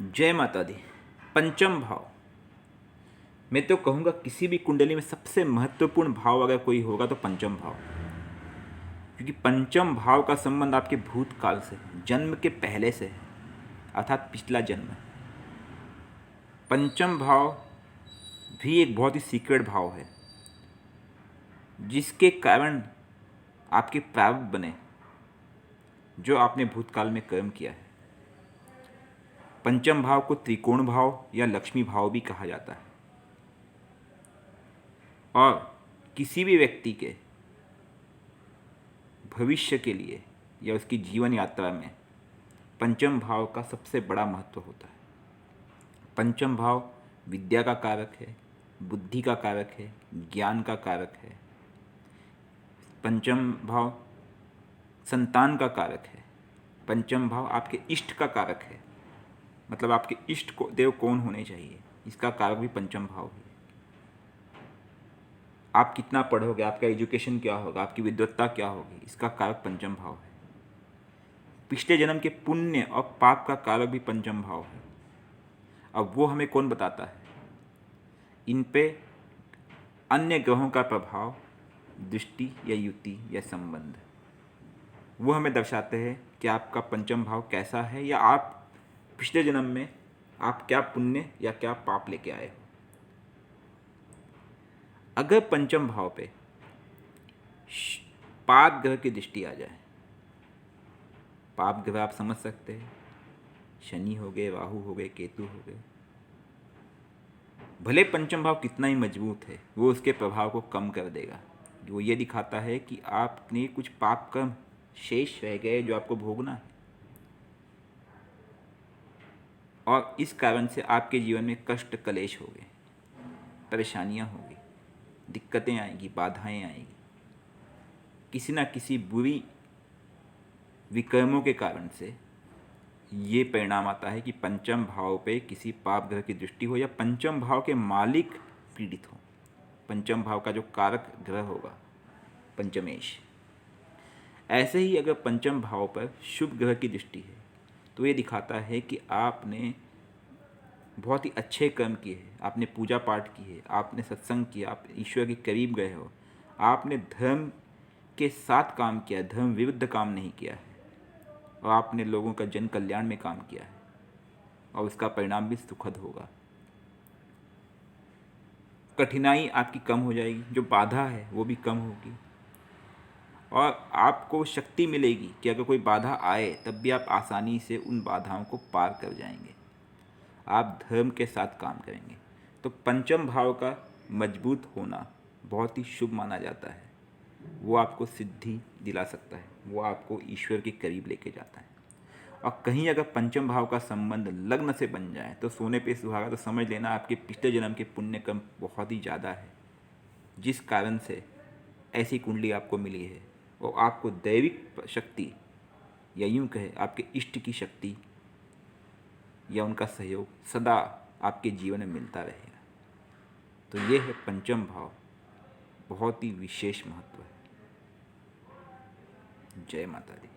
जय माता दी। पंचम भाव, मैं तो कहूँगा किसी भी कुंडली में सबसे महत्वपूर्ण भाव अगर कोई होगा तो पंचम भाव, क्योंकि पंचम भाव का संबंध आपके भूतकाल से है, जन्म के पहले से है, अर्थात पिछला जन्म। पंचम भाव भी एक बहुत ही सीक्रेट भाव है, जिसके कारण आपके प्रारब्ध बने जो आपने भूतकाल में कर्म किया है। पंचम भाव को त्रिकोण भाव या लक्ष्मी भाव भी कहा जाता है, और किसी भी व्यक्ति के भविष्य के लिए या उसकी जीवन यात्रा में पंचम भाव का सबसे बड़ा महत्व होता है। पंचम भाव विद्या का कारक है, बुद्धि का कारक है, ज्ञान का कारक है। पंचम भाव संतान का कारक है। पंचम भाव आपके इष्ट का कारक है, मतलब आपके इष्ट को देव कौन होने चाहिए, इसका कारक भी पंचम भाव है। आप कितना पढ़ोगे, आपका एजुकेशन क्या होगा, आपकी विद्वत्ता क्या होगी, इसका कारक पंचम भाव है। पिछले जन्म के पुण्य और पाप का कारक भी पंचम भाव है। अब वो हमें कौन बताता है? इन पे अन्य ग्रहों का प्रभाव, दृष्टि या युति या संबंध, वो हमें दर्शाते हैं कि आपका पंचम भाव कैसा है, या आप पिछले जन्म में आप क्या पुण्य या क्या पाप लेके आए हो। अगर पंचम भाव पे पाप ग्रह की दृष्टि आ जाए, पाप ग्रह आप समझ सकते हैं, शनि हो गए, राहु हो गए, केतु हो गए। भले पंचम भाव कितना ही मजबूत है, वो उसके प्रभाव को कम कर देगा। वो ये दिखाता है कि आपने कुछ पाप कर्म शेष रह गए जो आपको भोगना है, और इस कारण से आपके जीवन में कष्ट कलेश हो गए, परेशानियां होगी, दिक्कतें आएंगी, बाधाएं आएंगी। किसी ना किसी बुरी विकर्मों के कारण से ये परिणाम आता है कि पंचम भाव पे किसी पाप ग्रह की दृष्टि हो, या पंचम भाव के मालिक पीड़ित हो। पंचम भाव का जो कारक ग्रह होगा पंचमेश। ऐसे ही अगर पंचम भाव पर शुभ ग्रह की दृष्टि है तो ये दिखाता है कि आपने बहुत ही अच्छे कर्म किए हैं, आपने पूजा पाठ की है, आपने सत्संग किया, आप ईश्वर के करीब गए हो, आपने धर्म के साथ काम किया, धर्म विरुद्ध काम नहीं किया है, और आपने लोगों का जन कल्याण में काम किया है, और उसका परिणाम भी सुखद होगा। कठिनाई आपकी कम हो जाएगी, जो बाधा है वो भी कम होगी, और आपको शक्ति मिलेगी कि अगर कोई बाधा आए तब भी आप आसानी से उन बाधाओं को पार कर जाएंगे। आप धर्म के साथ काम करेंगे। तो पंचम भाव का मजबूत होना बहुत ही शुभ माना जाता है। वो आपको सिद्धि दिला सकता है, वो आपको ईश्वर के करीब लेके जाता है। और कहीं अगर पंचम भाव का संबंध लग्न से बन जाए तो सोने पे सुहागा, तो समझ लेना आपके पिछले जन्म के पुण्य कर्म बहुत ही ज़्यादा है, जिस कारण से ऐसी कुंडली आपको मिली है। और आपको दैविक शक्ति, या यूँ कहे आपके इष्ट की शक्ति या उनका सहयोग सदा आपके जीवन में मिलता रहेगा। तो ये है पंचम भाव, बहुत ही विशेष महत्व है। जय माता दी।